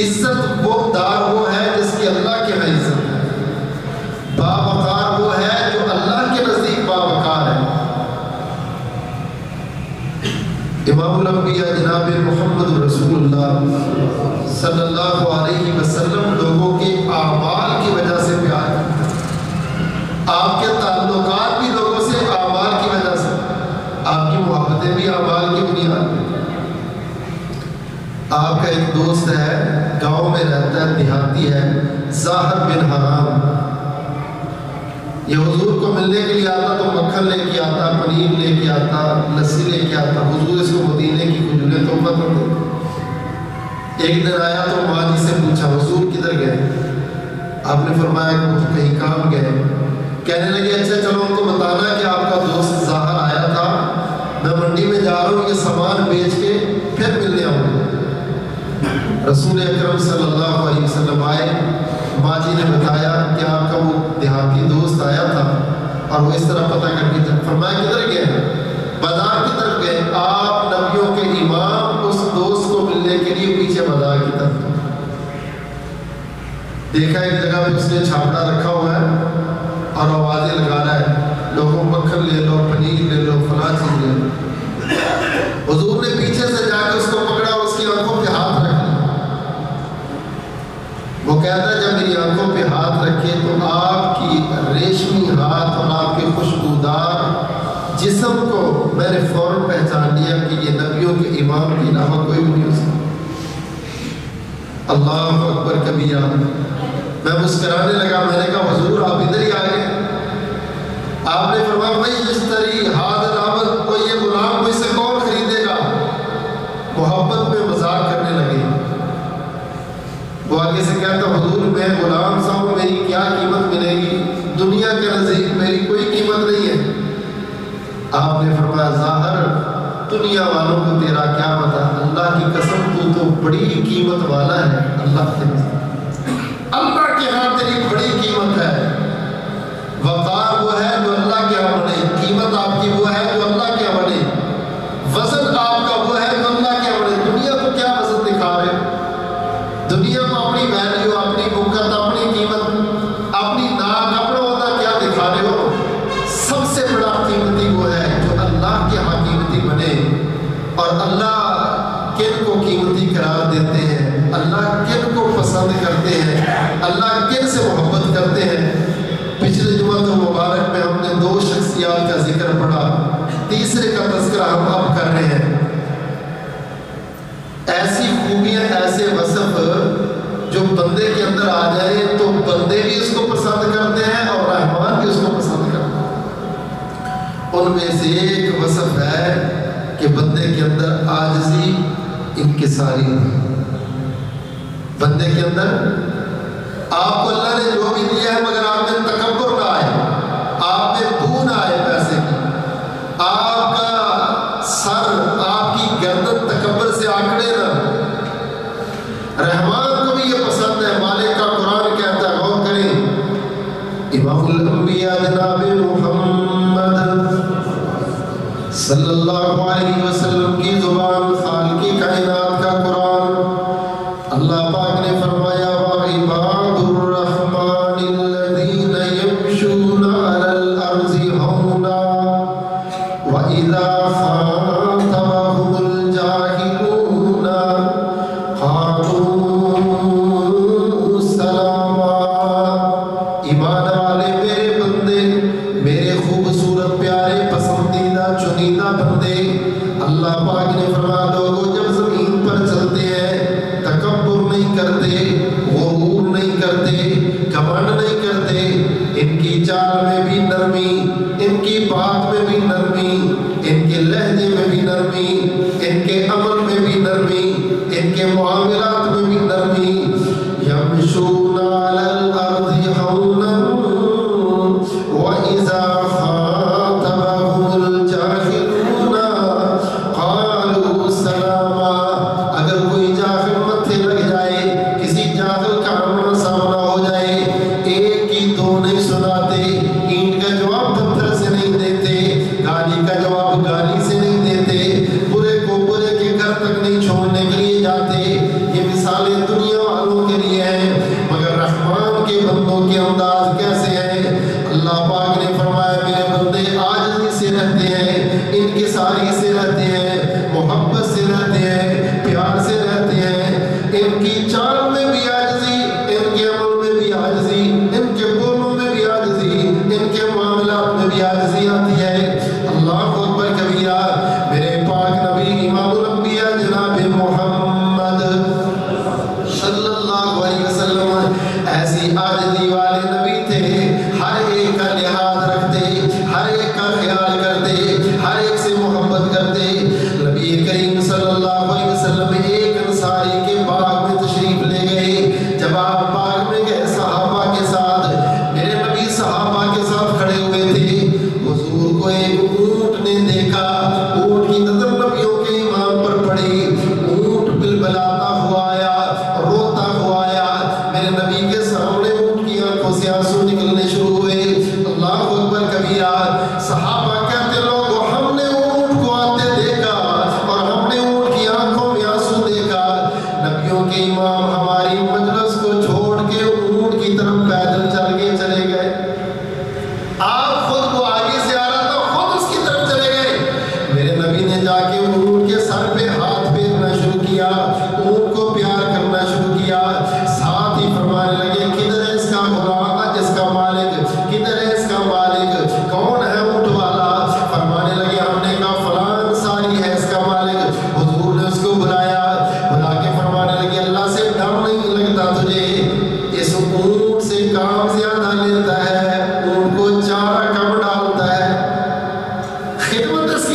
عزت وہ دار وہ ہے جس کی اللہ کے یہاں عزت ہے، باوقار وہ ہے جو اللہ کے نزدیک باوقار ہے۔ امام الانبیاء جناب محمد رسول اللہ صلی اللہ علیہ وسلم لوگوں کے اعمال کی وجہ سے پیار کرتے ہیں، آپ کے تعلقات بھی لوگوں سے اعمال کی وجہ سے، آپ کی محبتیں بھی اعمال کی بنیاد پہ۔ آپ کا ایک دوست ہے، گاؤں میں رہتا ہے، دیہاتی ہے، ظاہر بن حرام، یہ حضور کو ملنے کے لیے آتا تو مکھن لے کے آتا، پنیر لے کے آتا، لسی لے کے آتا، حضور اس کو مدینے کی کھجوریں تحفہ کر دیتے۔ ایک دن آیا تو ماں جی سے پوچھا حضور کدھر گئے؟ آپ نے فرمایا کہ وہ کہیں کام گئے۔ کہنے لگے اچھا چلو ان کو بتانا کہ آپ کا دوست ظاہر آیا تھا، میں منڈی میں جا رہا ہوں، یہ سامان بیچ کے پھر ملنے آؤں گا۔ رسول اکرم صلی اللہ علیہ وسلم آئے، ماں جی نے بتایا کہ آپ کا وہ دیہاتی دوست آیا تھا اور وہ اس طرح پتہ کر کے فرمایا کدھر گئے؟ بازار کی طرف گئے۔ آپ نبیوں کے امام اس دوست کو ملنے کے لیے پیچھے بازار کی طرف دیکھا، ایک جگہ پہ اس نے چھاپڑا رکھا ہوا ہے اور آوازیں لگا رہا ہے لوگوں مکھن لے لو، پنیر لے لو، فلاں چیز لے لو۔ حضور نے پیچھے سے جا کے اس کو پکڑا، اس کی آنکھوں پہ ہاتھ رکھ لیا۔ وہ کہتا ہے جب میری آنکھوں پہ ہاتھ رکھے تو آپ کی ریشمی ہاتھ اور آپ کے خوشبودار جسم کو میں نے فوراً پہچان لیا کہ یہ نبیوں کے امام کے علاوہ کوئی بھی نہیں ہو سکتا۔ اللہ اکبر کبیرہ۔ میں مسکرانے لگا، میں نے کہا حضور آپ ادھر ہی آ گئے۔ آپ نے فرمایا بھائی اشتری ہاتھ العبد، کوئی یہ غلام کو اسے کون خریدے گا؟ محبت میں مذاق کرنے لگے۔ وہ آگے سے کہتا حضور میں غلام سا ہوں، میری کیا قیمت ملے گی؟ دنیا کے نزدیک میری کوئی قیمت نہیں ہے۔ آپ نے فرمایا ظاہر دنیا والوں کو تیرا کیا پتا، اللہ کی قسم تو بڑی قیمت والا ہے، اللہ کے ہاں تیری بڑی قیمت ہے۔ وقار وہ ہے جو اللہ کے ہاں بنے، قیمت آپ کی وہ ہے جو اللہ کے ہاں بنے، وزن آپ کا وہ ہے جو اللہ کے ہاں بنے۔ دنیا کو کیا وزن دکھا رہے؟ دنیا کو اپنی ویلیو، اپنی بکت، اپنی قیمت، اپنی نام، اپنا ہوتا کیا دکھا رہے ہو؟ سب سے بڑا قیمتی وہ ہے جو اللہ کے ہاں قیمتی بنے۔ اور اللہ کن کو قیمتی قرار دیتے ہیں، اللہ کن کو پسند کرتے ہیں، اللہ کن سے محبت کرتے ہیں۔ پچھلے جمعہ مبارک میں ہم نے دو شخصیات کا ذکر پڑھا، تیسرے کا تذکرہ ہم اب کر رہے ہیں۔ ایسی خوبیاں، ایسے وصف جو بندے کے اندر آ جائے تو بندے بھی اس کو پسند کرتے ہیں اور رحمان بھی اس کو پسند کرتے ہیں۔ ان میں سے ایک وصف ہے کہ بندے کے اندر عاجزی، انکساری، بندے کے اندر آپ کو اللہ نے جو بھی دیا ہے مگر آپ میں تکبر نہ آئے، آپ میں بو نہ آئے پیسے کی، آپ کا سر، آپ کی گردن تکبر سے آکڑے نہ۔ رحمان کو بھی یہ پسند ہے، مالک کا قرآن کہتا ہے، غور کریں، امام الانبیاء جناب محمد صلی اللہ علیہ وسلم کی زبان، خالق کائنات کا قرآن، اللہ پاک نے فرمایا وَعِبَادُ الرَّحْمَنِ الَّذِينَ يَمْشُونَ عَلَى الْأَرْضِ هَوْنًا وَإِذَا خَاطَبَهُمُ الْجَاهِلُونَ قَالُوا سَلَامًا۔ ایمان والے میرے بندے، میرے خوبصورت پیارے پسندیدہ چنیدہ بندے، اللہ پاک نے فرمایا لوگوں جب زمین پر چلتے ہیں تکبر نہیں کرتے، غرور نہیں کرتے، گھمنڈ نہیں کرتے، ان کی چال میں بھی نرمی، ان کی بات میں بھی نرمی، ان کے لہجے میں بھی نرمی، ان کے عمل میں بھی نرمی، ان کے معاملات میں بھی نرمی۔ یمشون علی الارض ہونا وَإِذَا خَاطَبَهُمُ الْجَاهِلُونَ قَالُوا سَلَامًا۔ اگر کوئی جاہل متھے لگ جائے، کسی جاہل کا آمنا سامنا ہو جائے، ایک ہی دو نہیں سناتے، اینٹ کا جواب پتھر سے نہیں دیتے، گالی کا جواب گالی سے نہیں دیتے، برے کو برے کے گھر تک نہیں چھوڑنے کے لیے جاتے۔ یہ مثالیں دنیا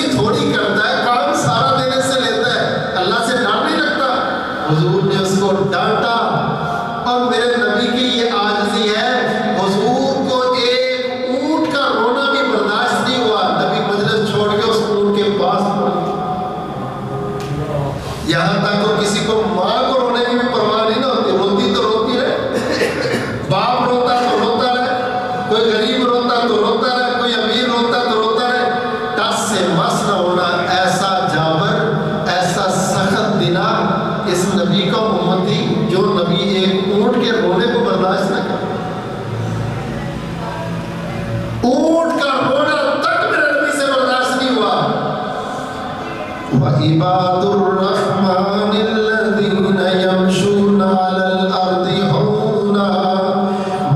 مستی تھوڑی کرتا ہے، کام سارا دینے سے لیتا ہے، اللہ سے ڈر نہیں لگتا؟ حضور نے اس کو ڈانٹا۔ اور میرے نبی کی یہ عاجزی ہے، حضور کو ایک اونٹ کا رونا بھی برداشت نہیں ہوا، نبی مجلس چھوڑ کے اس اونٹ کے پاس پہنچ، یہاں تک تو کسی کو ماں کو رونے کی بھی پرواہ نہیں نہ ہوتی، روتی تو روتی رہے، باپ روتا تو روتا رہے، کوئی غریب روتا تو روتا رہے، کوئی امیر روتا تو روتا رہے، ٹس سے مس نہ ہونا۔ ایسا جابر، ایسا سخت دلا اس نبی کا امتی جو نبی ایک اونٹ کے رونے کو برداشت نہ کرے، اونٹ کا رونا تک میرے نبی سے برداشت نہیں ہوا۔ وَعِبَادُ الرَّحْمَنِ الَّذِينَ يَمْشُونَ عَلَى الْأَرْضِ هَوْنًا،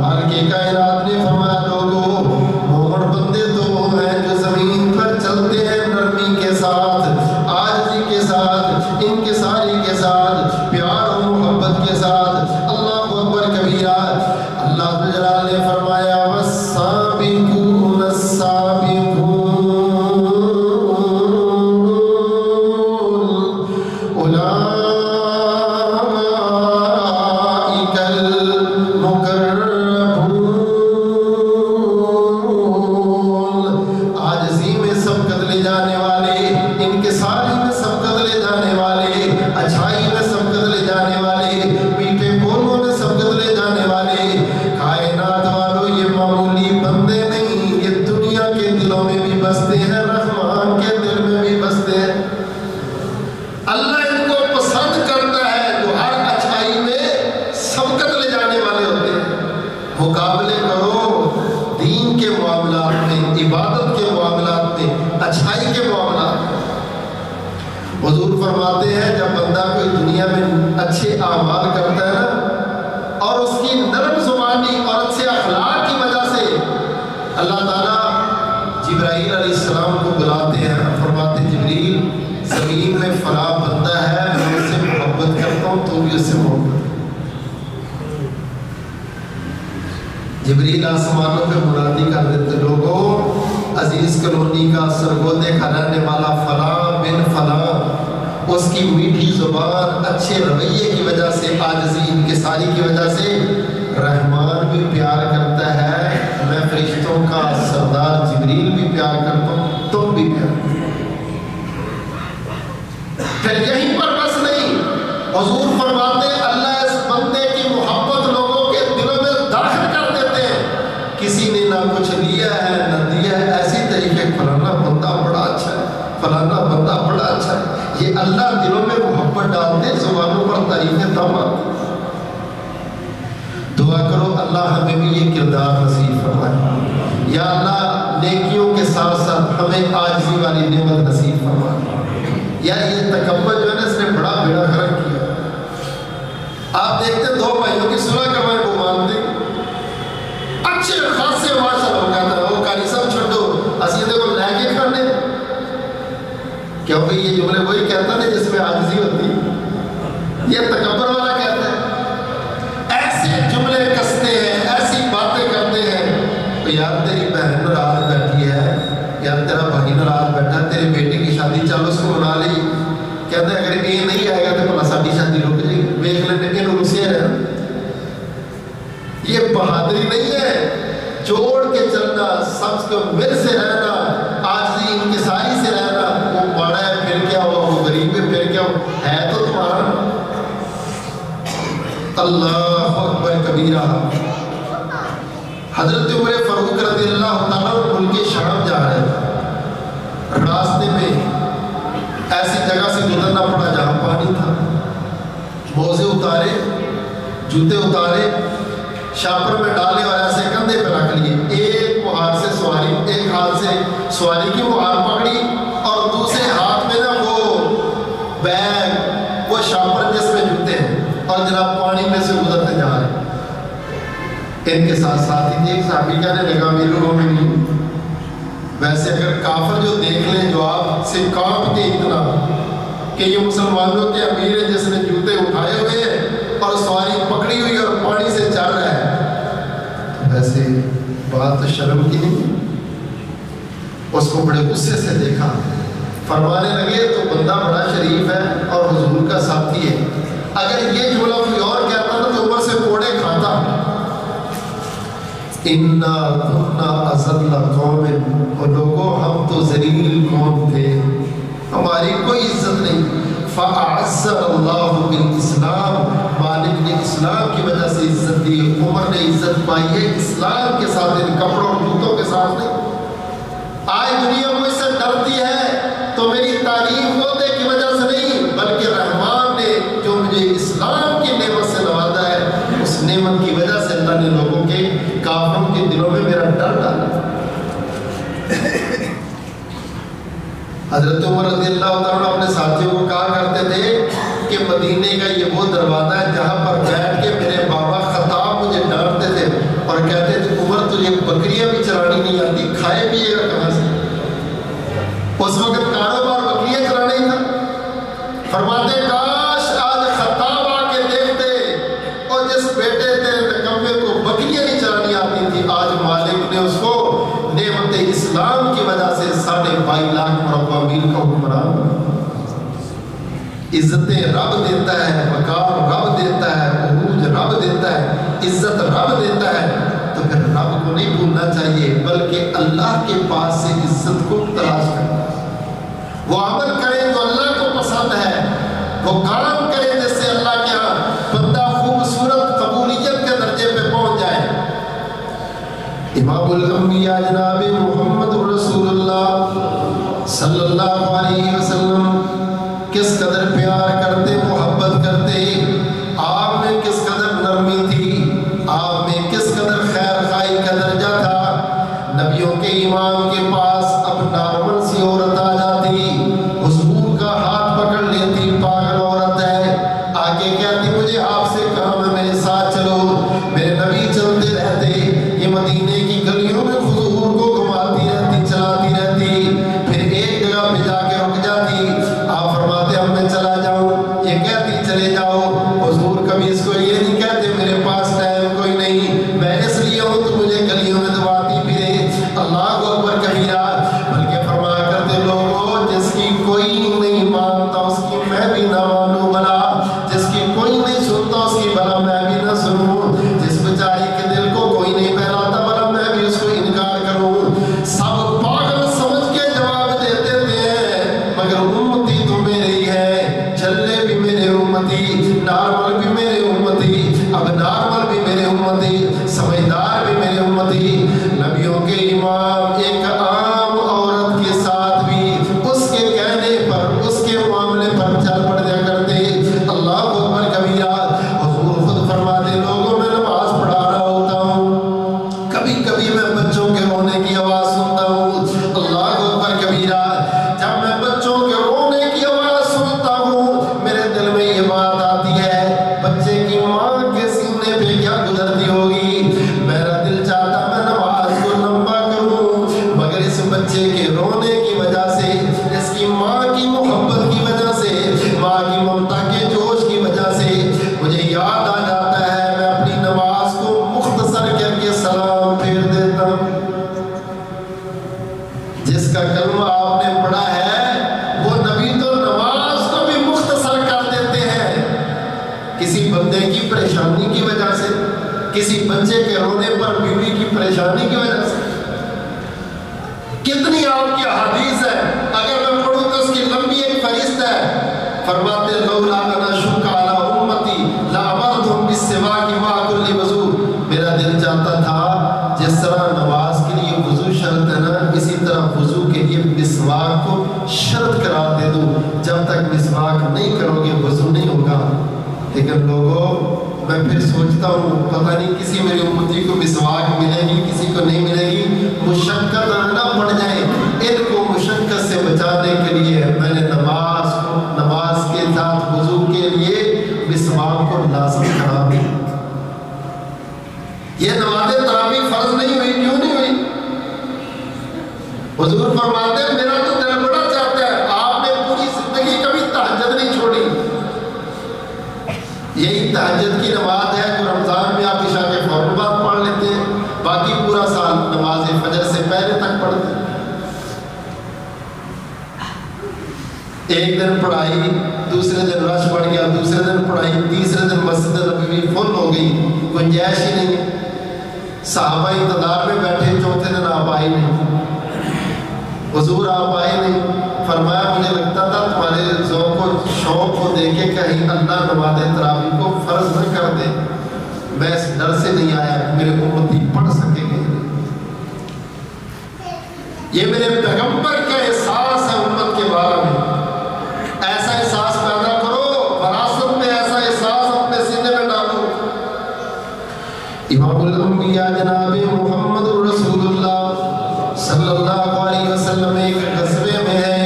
مالک کائنات نے فرمایا لوگوں، مومن بندے تو وہ ہیں جو زمین پر چلتے ہیں نرمی کے ساتھ، عاجزی کے ساتھ، انکساری کے ساتھ، پیار و محبت کے ساتھ۔ اللہ اکبر کبیرہ۔ اللہ جلال نے فرمایا وَالسَّابِقُونَ السَّابِقُونَ فرماتے ہیں جب بندہ کوئی دنیا میں اچھے اعمال کرتا ہے نا، اور اس کی نرم زبانی اور اچھے اخلاق کی وجہ سے اللہ تعالیٰ جبرائیل علیہ السلام کو بلاتے ہیں، فرماتے جبریل زمین میں فلاں بندہ ہے، میں اس سے محبت کرتا ہوں، تو بھی اس سے محبت۔ جبریل آسمانوں پہ منادی کر دیتے، لوگوں عزیز کالونی کا سرگودے کا رہنے والا فلاں بن فلاں، اس کی میٹھی زبان، اچھے رویے کی وجہ سے، عاجزی انکساری کی وجہ سے رحمان بھی پیار کرتا ہے، میں فرشتوں کا سردار جبریل بھی پیار کرتا ہوں، تم بھی پیار کرو۔ پھر یہیں پر بس نہیں، حضور فرماتے اللہ اس بندے کی محبت لوگوں کے دلوں میں داخل کر دیتے ہیں، کسی نے نہ کچھ لیا ہے نہ دیا ہے، ایسی طریقے فلانا بندہ بڑا اچھا ہے، فلانا بندہ بڑا اچھا ہے، یہ اللہ دلوں میں محبت ڈالتے، زبانوں پر تعریفیں دم آتی۔ دعا کرو اللہ ہمیں بھی یہ کردار نصیب فرمائے، یا اللہ نیکیوں کے ساتھ ساتھ ہمیں عاجزی والی نعمت نصیب فرمائے۔ یا یہ تکبر جو ہے نا، اس نے بڑا بیڑا غرق کیا۔ آپ دیکھتے ہیں دو بھائیوں کی صلح کروانے کو مانتے، اچھے خاصے ماشاء اللہ کہتا ہے وہ کاری سب چھوڑو اسیدے کو لے کے کھانے، کیونکہ یہ جملے وہی کہتا ہے جس میں عاجزی ہوتی ہے، یہ تکبر والا کہتا ہے، ایسے جملے کستے ہیں، ایسی باتیں کرتے ہیں۔ تو یار تیری بہن ناراض بیٹھی ہے، یار تیرا بھائی ناراض بیٹھا ہے، تیرے بیٹے کی شادی چلو اس کو منا لی، کہتا ہے اگر یہ نہیں آئے گا تو بھلا ساری شادی رک جائے گی، دیکھ لینے کے لوگ سے رہنا۔ یہ بہادری نہیں ہے، جوڑ کے چلنا، سب کو مل سے رہنا، عاجزی انکساری سے رہنا۔ وہ بڑا ہے پھر کیا ہوا، وہ غریب ہے پھر کیا ہوا، ہے تو تمہارا۔ اللہ اکبر کبیرہ۔ حضرت عمر فاروق رضی اللہ تعالیٰ ملک شام جا رہے تھے، راستے میں ایسی جگہ سے گزرنا پڑا جہاں پانی تھا، موزے اتارے، جوتے اتارے، شاپر میں ڈالے اور ایسے کندھے پہ رکھ لیے، ایک مہار سے سواری، ایک ہاتھ سے سواری کی مہار پکڑی اور دوسرے ہاتھ میں نا وہ بیگ، وہ شاپر جس میں جوتے ہیں، اور جناب پانی میں سے گزرتے جا رہے ہیں۔ ان کے ساتھ ساتھی تھے، ایک صحابی کہنے لگا میروں میں نہیں، ویسے اگر کافر جو دیکھ لیں جو آپ سے کانپتے اتنا کہ یہ مسلمانوں کے امیر ہے جس نے جوتے اٹھائے ہوئے ہیں اور سواری پکڑی ہوئی اور پانی سے چل رہا ہے، ویسے بات تو شرم کی نہیں۔ اس کو بڑے غصے سے دیکھا، فرمانے لگے تو بندہ بڑا شریف ہے اور حضور کا ساتھی ہے، اگر یہ جملہ کوئی اور کہتا نا تو عمر سے کوڑے کھاتا۔ اِنَّا كُنَّا أَذَلَّ قَوْمٍ، اور لوگوں ہم تو ذلیل قوم تھے، ہماری کوئی عزت نہیں۔ فَأَعَزَّنَا اللَّهُ بِالْإِسْلَامِ، مالک نے اسلام کی وجہ سے عزت دی۔ عمر نے عزت پائی ہے اسلام کے ساتھ، ان کپڑوں اور جوتوں کے ساتھ نہیں۔ آج دنیا مجھ سے ڈرتی ہے تو میری تعلیم ہوتے کی وجہ سے نہیں، بلکہ رحمان نے جو مجھے اسلام کی نعمت سے نوازا ہے، اس نعمت کی وجہ سے اللہ نے لوگوں کے کافروں کے دلوں میں میرا ڈر ڈالا۔ حضرت عمر رضی اللہ تعالیٰ اپنے ساتھیوں کو کہا کرتے تھے کہ مدینے کا یہ وہ دروازہ ہے جہاں پر بیٹھ کے میرے بابا خطاب مجھے ڈانٹتے تھے اور کہتے تھے عمر تجھے بکریاں بھی چرانی نہیں آتی، کھائے پیے گا کہاں سے؟ اس وقت کاروبار بکریاں چرانا ہی تھا۔ فرماتے کاش آج خطاب آ کے دیکھتے، اور جس بیٹے تیرے نکمے کو بکریاں نہیں چرانی آتی تھی، آج مالک نے اس کو نعمت اسلام کی وجہ سے 22.5 لاکھ مربع میل کا حکمران۔ عزتیں رب دیتا ہے، وقار رب دیتا ہے، عروج رب دیتا ہے، عزت رب دیتا ہے، تو پھر رب کو نہیں بھولنا چاہیے بلکہ اللہ کے پاس سے عزت کو تلاش کرنا۔ وہ عمل کریں جو اللہ کو پسند ہے، وہ کام کریں جس سے اللہ کے ہاں بندہ خوبصورت قبولیت کے درجے پہ پہنچ جائے۔ امام الانبیاء جناب محمد رسول اللہ صلی اللہ علیہ وسلم کس قدر پیار کرتے، محبت کرتے، آپ میں کس قدر نرمی تھی، آپ میں کس قدر خیر خائی کا درجہ تھا۔ نبیوں کے امام کے پاس اب نارمل سی عورت آ جاتی، حضور کا ہاتھ پکڑ لیتی، پاگل عورت ہے، آگے کہتی مجھے آپ سے کام ہے، میرے ساتھ چلو۔ میرے نبی چلتے رہتے، یہ مدینے کی گلیوں میں حضور کو گھماتی رہتی، چلاتی رہتی، پھر ایک جگہ پہ جا کے رک جاتی۔ آپ فرماتے اب میں چلا جاؤں، یہ کہتی چلے جاؤ۔ حضور کبھی اس کو یہ نہیں کہتے میرے پاس ٹائم کوئی نہیں، میں اس لیے ہوں تو مجھے گلیوں میں دباتی پھرے، اللہ اکبر کبیرہ، بلکہ فرمایا کرتے لوگوں جس کی کوئی نہیں مانتا اس کی میں بھی نہ مانوں بھلا، جس کی کوئی نہیں سنتا اس کی بھلا میں بھی نہ سنوں، جس بیچاری کے دل کو کوئی نہیں بہلاتا بھلا میں بھی اس کو انکار کروں۔ سب پاگل سمجھ کے جواب دیتے تھے مگر امتی تو میری ہے، چلے بھی میرے امتی، نارمل بھی میرے امتی، اب نارمل بھی میرے امتی، سمجھدار بھی میرے امتی۔ نبیوں کے امام ایک عام عورت کے ساتھ بھی اس کے کہنے پر، اس کے معاملے پر چل پڑ جا کرتے۔ اللہ اکبر کبیرہ، حضور خود فرماتے لوگوں میں نماز پڑھا رہا ہوتا ہوں، کبھی کبھی میں بچوں کے رونے کی آواز سنتا ہوں۔ اللہ اکبر کبیرہ، جب میں بچوں کے رونے کی آواز سنتا ہوں میرے دل میں یہ بات آتی ہے بچے کی ماں کے سینے پہ کیا گزرتی ہوگی۔ میرا دل چاہتا میں نماز کو لمبا کروں مگر اس بچے کے رونے کی وجہ سے، اس کی ماں کی محبت کی وجہ سے، ماں کی ممتا کے جوش کی وجہ سے مجھے یاد آ جاتا ہے میں اپنی نماز کو مختصر کر کے سلام پھیر دیتا ہوں۔ جس کا کلمہ آپ نے پڑھا ہے وہ نبی تو نماز کو بھی مختصر کر دیتے ہیں، کسی بندے کی پریشانی کی وجہ سے، کسی بچے کے رونے پر بیوی کی پریشانی کی وجہ سے۔ کتنی آپ کی حدیث ہے، اگر میں پڑھوں تو اس کی لمبی ایک فہرست ہے۔ فرماتے لولا انا شق علی امتی لامرتهم بالسواک مع كل وضو، میرا دل چاہتا تھا جس طرح نماز کے لیے وضو شرط ہے نا، اسی طرح وضو کے لیے مسواک کو شرط قرار دے دوں، جب تک مسواک نہیں کرو گے وضو نہیں ہوگا۔ لیکن لوگوں میں پھر سوچتا ہوں پتہ نہیں کسی میری امتی کو مسواک ملے گی، کسی کو نہیں ملے گی، مشقت نہ پڑ جائے۔ ان کو مشقت سے بچانے کے لیے میں نے نماز کے ساتھ وضو کے لیے مسواک کو لازم کرا دی۔ یہ نماز تراویح فرض نہیں ہوئی، کیوں نہیں ہوئی؟ حضور فرماتے ہیں میرا تو دل بڑا چاہتا ہے، آپ نے پوری زندگی کبھی تہجد نہیں چھوڑی۔ یہی تہجد کی نماز ہے جو رمضان میں آپ عشاء کے فوراً بعد پڑھ لیتے ہیں، باقی پورا سال نماز فجر سے پہلے تک پڑھتے ہیں۔ ایک دن پڑھائی، دوسرے دن رش بڑھ گیا، دوسرے دن پڑھائی، تیسرے دن مسجد نبوی فل ہو گئی، گنجائش ہی نہیں۔ صحابہ انتظار میں بیٹھے، چوتھے دن آپ آئے نہیں، حضور آپ آئے نہیں۔ فرمایا مجھے لگتا تھا تمہارے ذوق و شوق کو دیکھ کے کہیں اللہ نماز تراویح کو فرض نہ کر دے، میں اس ڈر سے نہیں آیا کہ میرے امتی پڑھ سکیں گے۔ یہ میرے پیغمبر کا احساس ہے امت کے بارے میں، ایسا احساس پیدا کرو، وراثت میں ایسا احساس اپنے سینے میں ڈالو۔ امام الانبیاء جناب محمد رسول اللہ صلی اللہ علیہ وسلم ایک غزوے میں ہے،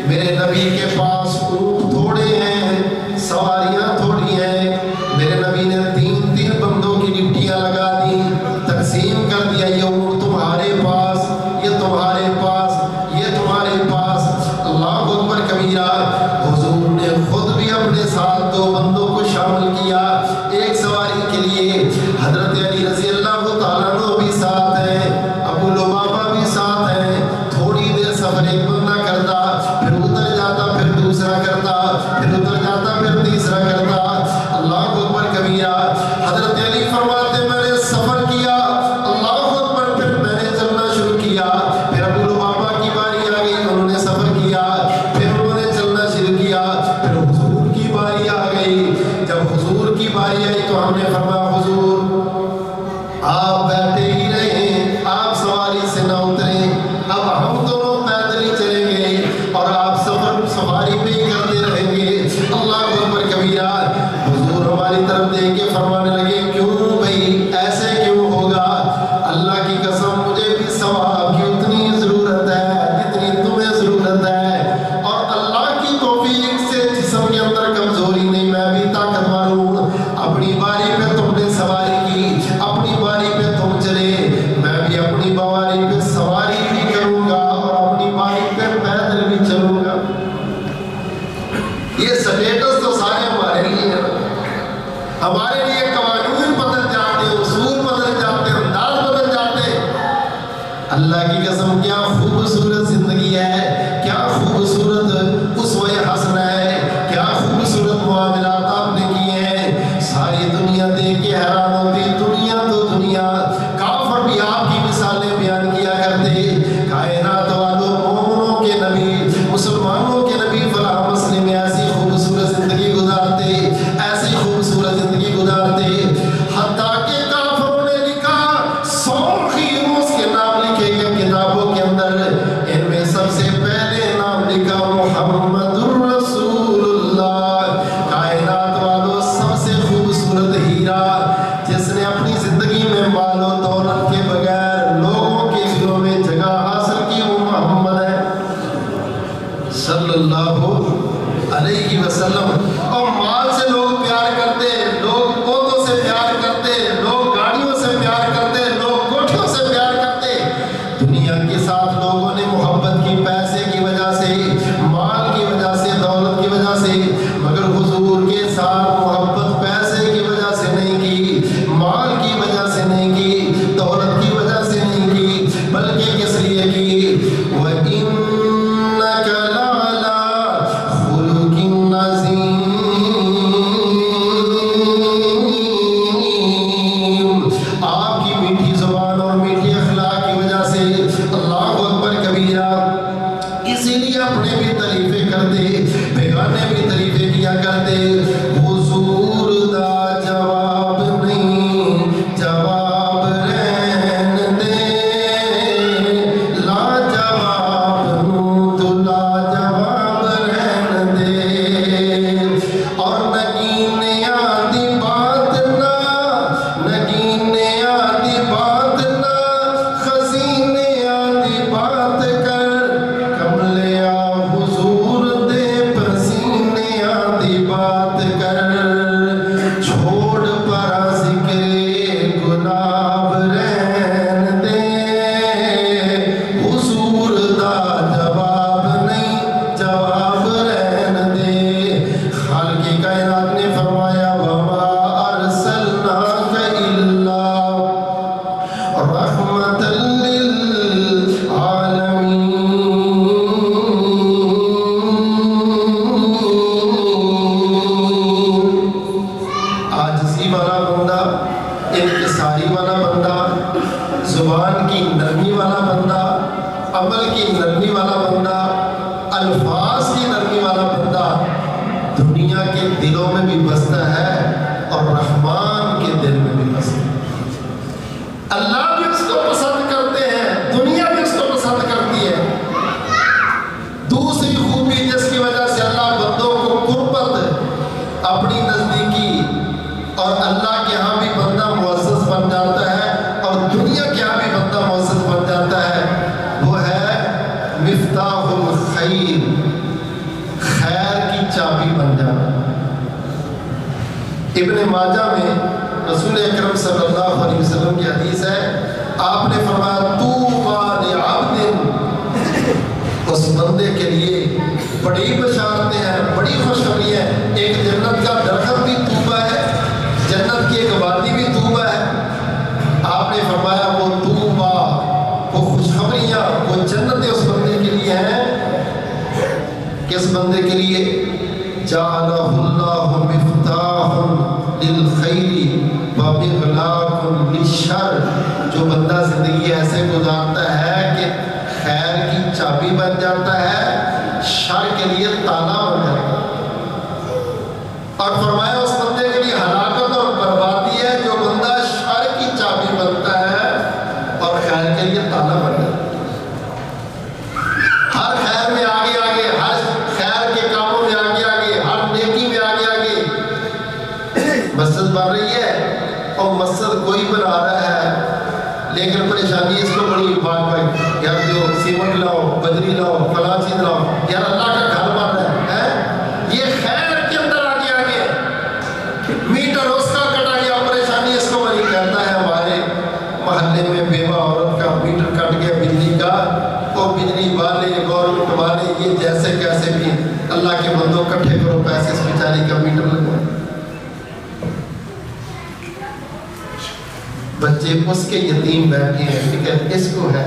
میرے نبی کے پاس اونٹ تھوڑے ہیں، سواریاں تھوڑی ہیں، میرے نبی نے تین تین بندوں کی ڈپٹیاں لگا دی، تقسیم کر دیا، یہ اونٹ تمہارے پاس، یہ تمہارے پاس، یہ تمہارے پاس۔ اللہ اکبر کبیرہ۔ حضور نے خود بھی اپنے ساتھ دو بندوں کو شامل کیا ایک سواری کے لیے۔ حضرت علی رضی اللہ تعالیٰ عنہ بھی ساتھ ہیں، ابو لبابہ بھی ساتھ ہیں۔ تھوڑی دیر سفر ایک بندہ کرتا، پھر اتر جاتا، پھر دوسرا کرتا، پھر اتر جاتا، پھر تیسرا کرتا۔ اللہ اکبر کبیرہ۔ حضرت علی فرماتے میں نے سفر کیا، اللہ اکبر، پھر میں نے چلنا شروع کیا، پھر ابو لبابہ کی باری آ گئی، انہوں نے سفر کیا، پھر انہوں نے چلنا شروع کیا، پھر حضور کی باری آ گئی۔ جب حضور کی باری آئی تو ہم نے فرمایا حضور آپ بیٹھے ہی رہیں، آپ سواری سے نہ اتریں، اب ہم دونوں پیدل ہی چلیں گے اور آپ سواری پہ ہی کرتے رہیں گے۔ اللہ اکبر کبیرہ۔ حضور ہماری طرف دیکھ کے فرمانے لگے کیوں بھائی ایسے کیوں ہوگا؟ اللہ کی قسم مجھے بھی ثواب کی اتنی ضرورت ہے جتنی تمہیں ضرورت ہے، اور اللہ کی توفیق سے جسم کے اندر کمزوری نہیں، میں بھی طاقتور ہوں۔ اپنی باری پہ تم نے سواری کی، اپنی باری پہ تم چلے، میں بھی اپنی باری پہ سواری بھی کروں گا اور اپنی باری پہ پیدل بھی چلوں گا۔ یہ سٹیٹس تو سارے ہمارے لیے ہیں، ہمارے لیے قوانین بدل جاتے، اصول بدل جاتے، انداز بدل جاتے۔ اللہ کی قسم کیا خوبصورت زندگی ہے، کیا خوبصورت اسوہ حسنہ ہے، کیا خوبصورت معاملات آپ نے کیے ہیں۔ ساری دنیا دیکھ کے حیران ہوتی، دنیا تو دنیا، کافر بھی آپ کی مثالیں بیان کیا کرتے، کائنات والوں، مومنوں کے نبی، مسلمانوں کے نبی فلاح مسلم ایسی خوبصورت زندگی گزارتے، ایسی خوبصورت زندگی گزارتے، حتیٰ کہ کافروں نے لکھا 100 خیروز کے نام لکھے گئے کتابوں کے اندر، ان میں سب سے پہلے نام لکھا محمد الرسول اللہ۔ کائنات والوں سب سے خوبصورت ہیرا جس نے اپنی زندگی میں مال و دولت کے بغیر لوگوں کے دلوں میں جگہ حاصل کی، وہ محمد ہے صلی اللہ علیہ وسلم۔ اور مال سے لوگ پیار کرتے، لوگ پودوں سے پیار کرتے، لوگ گاڑیوں سے پیار کرتے، لوگ کوٹھیوں سے پیار کرتے۔ دنیا کے ساتھ لوگوں نے محبت کی پیسے کی وجہ سے، مال کی وجہ سے، دولت کی وجہ سے، مگر حضور کے ساتھ محبت پیسے کی وجہ سے نہیں کی، مال کی وجہ سے نہیں کی، دولت کی وجہ سے نہیں کی، بلکہ کس لیے کی؟ وَإِنَّكَ لَعَلَىٰ خُلُقٍ عَظِيمٍ۔ آپ کی میٹھی زبان اور میٹھی اخلاق کی وجہ سے، اللہ اکبر کبیرہ، اسی لیے اپنے بھی تعریفیں کرتے، بیگانے بھی تعریفیں کیا کرتے۔ حضور دا جواب نہیں، جواب رہن دے، لا جواب نوں تو لا جواب رہن دے۔ اور نگینیاں دی بات نہ، نگینیاں دی بات نہ، خزینیاں دی بات کر، کملیا حضور دے پسینیاں دی بات کر، چھوڑ پرا ذکر گلاب رہن دے، حضور دا جواب نہیں، الفاظ کی نرمی والا بندہ دنیا کے دلوں میں بھی بستا ہے اور رحمان کے دل میں بھی بستا ہے. اللہ بھی اس کو پسند کرتے ہیں, دنیا بھی اس کو پسند کرتی ہے. دوسری خوبی جس کی وجہ سے اللہ بندوں کو قربت, اپنی نزدیکی, اور اللہ کے ہاں بھی بندہ معزز بن جاتا ہے اور دنیا کے ہاں بھی بندہ معزز بن جاتا ہے, وہ ہے مفتاح الخیر, خیر کی چابی بن جانا. ابن ماجہ میں رسول اکرم صلی اللہ علیہ وسلم کی حدیث ہے, آپ نے فرمایا طوبیٰ لعبد, اس بندے کے لیے بڑی بشارتیں ہیں, بڑی خوشخبری ہے. ایک جنت کا درخت بھی طوبیٰ ہے, جنت کی ایک وادی بھی طوبیٰ ہے. آپ نے فرمایا وہ طوبیٰ, وہ خوشخبریاں, وہ جنتیں اس بندے کے لیے ہیں. کس بندے کے لیے؟ جعلہ اللہ مفتاح للخیر ومغلاق للشر, جو بندہ زندگی ایسے گزارتا ہے کہ خیر کی چابی بن جاتا ہے, شر کے لیے تالا بن جاتا ہے. اور فرمایا اس بندے کے لیے ہلاکت اور بربادی ہے جو بندہ شر کی چابی بنتا ہے اور خیر کے لیے تالا بن جاتا ہے. ہر خیر میں آگے آگے, ہر خیر کے کاموں میں آگے آگے, ہر نیکی میں آگے آگے. مسجد بن رہی ہے اور مسجد کوئی بنا رہا ہے, لیکن پریشانی اس کو بڑی بات بھائی, یار جو سیمنٹ لاؤ, بجری لاؤ, فلاں چیز لاؤ, یار اللہ کا گھر بن رہا ہے. یہ خیر کے اندر آگے آگے, میٹر اس کا کٹا گیا, پریشانی اس کو بڑی. کہتا ہے ہمارے محلے میں بیوہ عورت کا میٹر کٹ گیا بجلی کا, وہ بجلی والے, گورنمنٹ والے, یہ جیسے کیسے بھی اللہ کے بندوں کٹھے کرو پیسے اس بیچاری کا میٹر لگو. بچے اس کے یتیم بیٹھے ہیں, فکر اس کو ہے.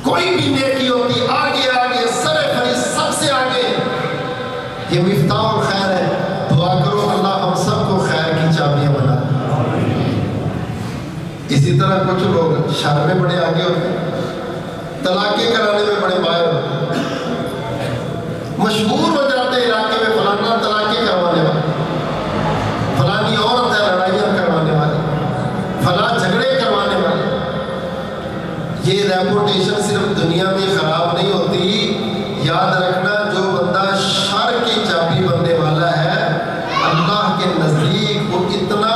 کوئی بھی نیکی ہوتی آگے آگے, سر فریض سب سے آگے. یہ مفتاح الخیر ہے. دعا کرو اللہ ہم سب کو خیر کی چابیاں بنا. اسی طرح کچھ لوگ شر میں بڑے آگے ہوتے ہیں, طلاقیں کرانے میں بڑے ماہر ہوتے ہیں, مشہور ہو جاتے ہیں علاقے میں فلانا طلاقیں کروانے والا, فلانی عورت ہے لڑائیاں کروانے والی, فلاں جھگڑے کروانے والے. یہ ریپوٹیشن صرف دنیا میں خراب نہیں ہوتی, یاد رکھنا جو بندہ شر کی چابی بننے والا ہے اللہ کے نزدیک وہ اتنا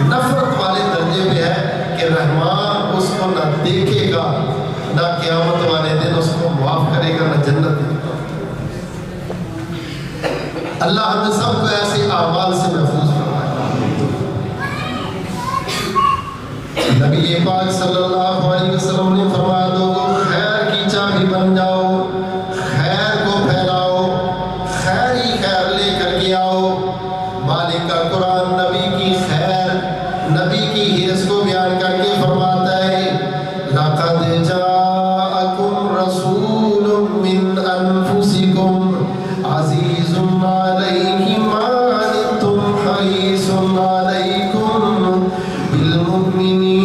نفرت والے درجے پہ ہے کہ رحمان اس کو نہ دیکھے گا, نہ قیامت والے دن اس کو معاف کرے گا, نہ جنت دے گا. اللہ ہم سب کو ایسے اعمال سے محفوظ فرمائے. نبی پاک صلی اللہ علیہ وسلم نے فرمایا لوگوں خیر کی چابی بن جاؤ, خیر کو پھیلاؤ, خیر ہی خیر لے کر کے آؤ. مالک کا قرآن نبی کی خیر, نبی کی حرص کو بیان کر کے فرماتا ہے لَقَدْ جَاءَكُمْ رَسُولٌ مِّنْ أَنفُسِكُمْ عَزِيزٌ عَلَيْهِ مَا عَنِتُّمْ حَرِيصٌ عَلَيْكُمْ بِالْمُؤْمِنِينَ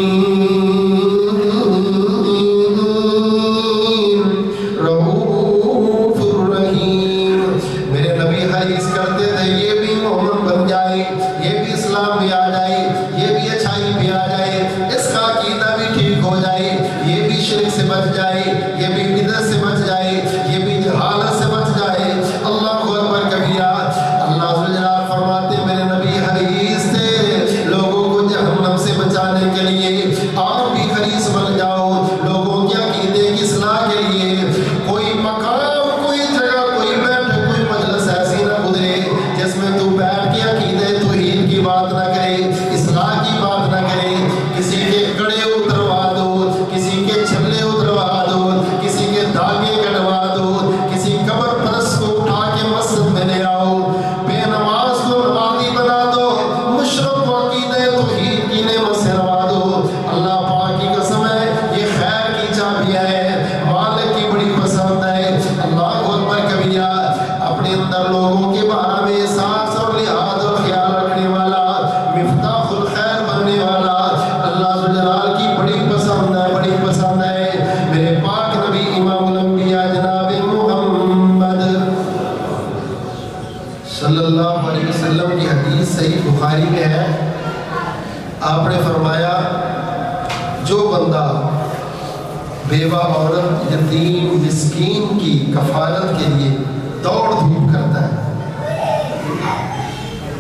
بیوہ عورت یتیم مسکین کی کفالت کے لیے دوڑ دھوپ کرتا ہے.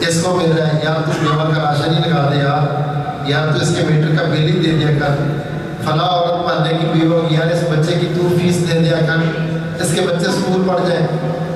اس کو مل رہا ہے یار تو بیوہ کا راشن ہی لگا دے یار تو اس کے میٹر کا بل ہی دے دیا کر, فلاں عورت محلے کی بیوہ کی یار اس بچے کی تو فیس دے دیا کر, اس کے بچے اسکول پڑھ جائیں,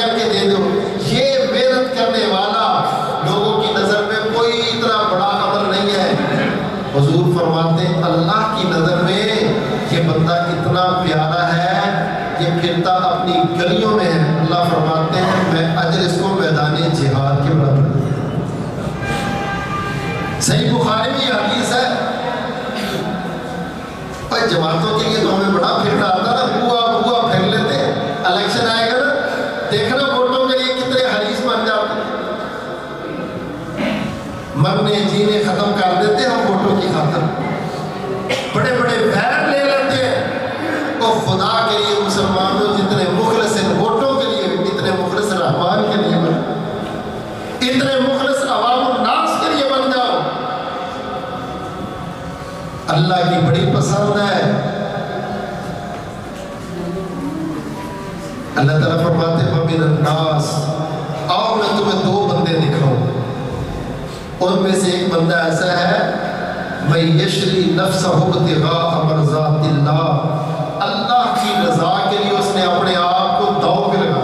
کر کے دے دو. یہ محنت کرنے والا لوگوں کی نظر میں کوئی اتنا بڑا عمل نہیں ہے. حضور فرماتے ہیں اللہ کی نظر میں یہ بندہ اتنا پیارا ہے, یہ پھرتا اپنی گلیوں میں ہے. اللہ فرماتے ہیں میں اجر اس کو میدان جہاد کے برابر. صحیح بخاری میں یہ حدیث ہے. اور جماعتوں کے لیے تو ہمیں بڑا پھرنا آتا نا, بوا پھر لیتے ہیں. الیکشن آئے گا نا, دیکھنا ووٹوں کے لیے کتنے حریص بن جاتے ہیں. مرنے جینے ختم کر دیتے ہیں ہم ووٹوں کی خاطر. بڑے بڑے ویر لے لیتے ہیں. اور خدا کے لیے مسلمانوں جتنے مخلص ہیں ووٹوں کے لیے, اتنے مخلص رحمان کے لیے بن, اتنے مخلص عوام الناس کے لیے بن جاؤ. اللہ کی بڑی پسند ہے. اللہ تعالیٰ فرماتے ہیں وَمِنَ النَّاسِ, آؤ میں تمہیں دو بندے دکھاؤں. ان میں سے ایک بندہ ایسا ہے مَن يَشْرِي نَفْسَهُ ابْتِغَاءَ مَرْضَاتِ اللَّهِ, اللہ کی رضا کے لیے اس نے اپنے آپ کو داؤ پہ لگا.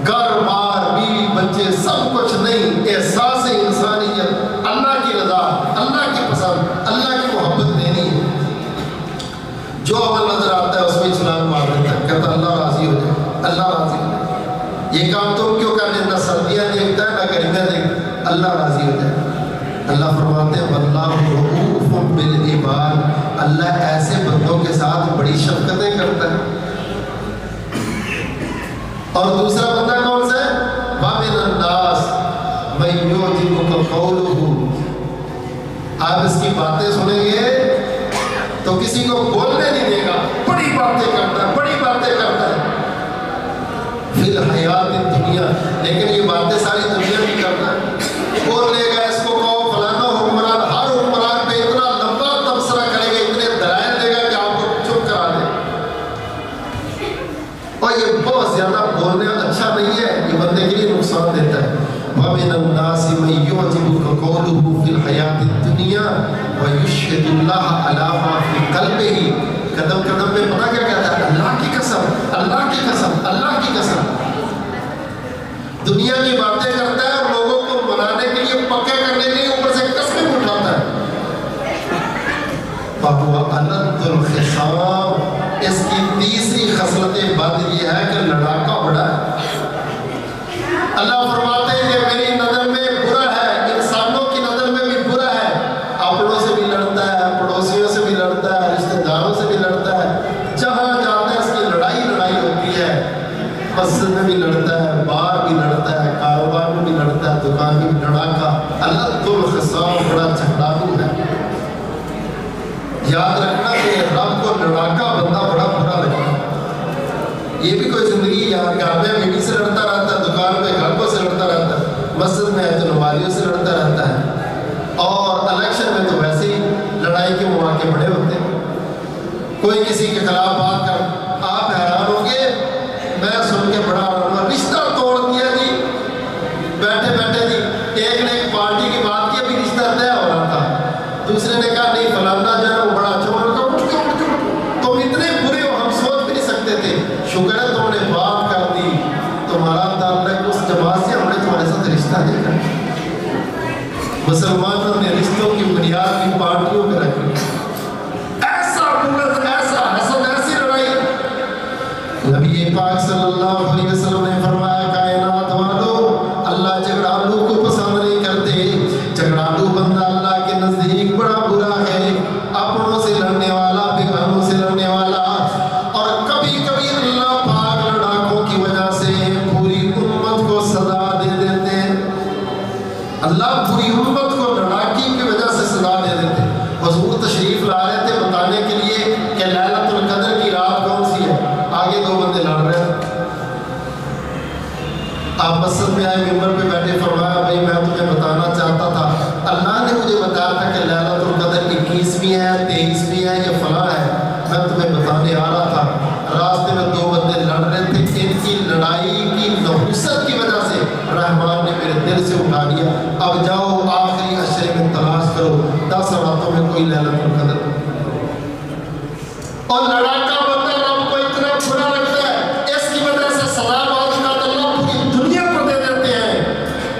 گھر بار بیوی بچے سب کچھ نہیں, احساس انسانیت, اللہ کی رضا, اللہ کی پسند, اللہ کی محبت دینی ہے. جو عمل نظر آتا ہے اس میں چھلانگ مار دیتا ہے, کہتا اللہ راضی ہو جائے, اللہ راضی ہو جائے. یہ کام تم کیوں کرنے, نہ سردیاں دیکھتا ہے نہ گرمیاں دیکھتا ہے, اللہ راضی ہو جائے. اللہ فرماتے ہیں واللہ رؤوف بالعباد, اللہ ایسے بندوں کے ساتھ بڑی شفقتیں کرتا ہے. اور دوسرا بندہ کون سا ہے وَمِنَ النَّاسِ مَن يُعْجِبُكَ قَوْلُهُ, آپ اس کی باتیں سنیں گے تو کسی کو بولنے نہیں دے گا, بڑی باتیں کرتا ہے, بڑی باتیں کرتا ہے فی الحیات الدنیا, لیکن یہ باتیں ساری دنیا کی کرتا ہے. بول لے گا اس کو کہو فلانا حکمران, ہر حکمران پہ اتنا لمبا تبصرہ کرے گا, اتنے دلائل دے گا کہ آپ کو چپ کرا دے. اور یہ بہت زیادہ بولنے اچھا نہیں ہے, یہ بندے کے لیے نقصان دیتا ہے. وَمِنَ النَّاسِ مَن يُعْجِبُكَ قَوْلُهُ فِي الْحَيَاةِ الدُّنْيَا وَيُشْهِدُ اللَّهَ عَلَىٰ مَا فِي قَلْبِهِ. قدم قدم پہ پتہ کیا کہتا ہے, اللہ کی قسم, اللہ کی قسم, اللہ کی قسم. دنیا کی باتیں کرتا ہے اور لوگوں کو منانے کے لیے, پکے کرنے کے لیے اوپر سے قسمیں اٹھاتا ہے. فَهُوَ أَلَدُّ الْخِصَامِ, اس کی تیسری خصلت بد یہ ہے کہ لڑاکا بڑا ہے. اللہ فرماتے ہیں کہ میری نظر میں برا ہے, انسانوں کی نظر میں بھی برا ہے. اپنوں سے بھی لڑتا ہے, پڑوسیوں سے بھی لڑتا ہے, رشتہ داروں سے بھی لڑتا ہے. جہاں جاتا ہے اس کی لڑائی ہوتی ہے. مسجد میں بھی لڑتا ہے, باہر بھی لڑتا ہے, کاروبار میں بھی لڑتا ہے, دکان میں بھی لڑاکا. اللہ الخصام بڑا جھگڑالو ہے. یاد رکھنا کہ رب کو لڑاکا بندہ بڑا برا لگتا ہے. یہ بھی کوئی زندگی یاد گھر میں بیوی سے لڑتا رہتا ہے, دکان میں گھروں سے لڑتا رہتا ہے, مسجد میں نوالیوں سے لڑتا رہتا ہے. اور الیکشن میں تو ویسے ہی لڑائی کے مواقع بڑے ہوتے ہیں. کوئی کسی کے خلاف بات کر, آپ حیران ہوں گے, میں سن کے بڑا رشتہ توڑ دیا جی, بیٹھے بیٹھے جی. ایک نے ایک پارٹی کی بات کی, ابھی رشتہ طے ہو رہا تھا, دوسرے نے کہا نہیں فلانا جو ہے وہ بڑا اچھا. تم اتنے برے ہو ہم سوچ بھی نہیں سکتے تھے. شکر ہے تم نے بات کر دی, تمہارا تعلق اس جماعت سے, ہم نے تمہارے ساتھ رشتہ نہیں کرنا. مسلمانوں نے رشتوں کی بنیاد کی پارٹیوں پہ رکھی. ایسا بغض, ایسا حسد, ایسی لڑائی. نبی پاک صلی اللہ علیہ وسلم نے فرمایا کائنات والو, اللہ جھگڑالو کو پسند نہیں کرتے. جھگڑالو بندہ اللہ کے نزدیک بڑا برا ہے. اپنوں سے لڑنے والا, بیگانوں سے لڑنے والا. اور کبھی کبھی اللہ پاک لڑاکوں کی وجہ سے پوری امت کو سزا دے دیتے ہیں. اللہ پوری امت کو لڑاکی کی وجہ سے سزا دے دیتے. حضور تشریف لا رہے تھے بتانے کے لیے کہ لیلۃ القدر کی رات کون سی ہے. آگے دو بندے لڑ رہے ہیں. آپ مسجد میں آئے, ممبر پہ بیٹھے, فرمایا بھائی میں تمہیں بتانا چاہتا تھا, اللہ نے مجھے بتایا تھا کہ لیلۃ القدر 21ویں ہے 23ویں ہے یا فلاں ہے، میں تمہیں بتانے آ رہا تھا راستے میں 2 بندے لڑ رہے تھے، ان کی لڑائی کی نحوست کی وجہ سے رحمان نے میرے دل سے اٹھا لیا، اب جاؤ آخری عشرے میں تلاش کرو 10 راتوں میں کوئی لیلۃ القدر۔ اور لڑاکا بندہ رب کو اتنا برا لگتا ہے، اس کی وجہ سے سلام آج اللہ پوری دنیا کو دے دیتے ہیں۔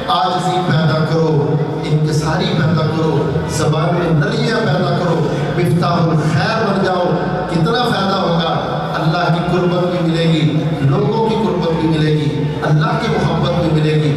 عاجزی پیدا کرو، انکساری پیدا کرو، زبان میں نرمیاں پیدا کرو، مفتاح الخیر بن جاؤ۔ کتنا فائدہ ہوگا، اللہ کی قربت بھی ملے گی، لوگوں کی قربت بھی ملے گی، اللہ کی محبت بھی ملے گی۔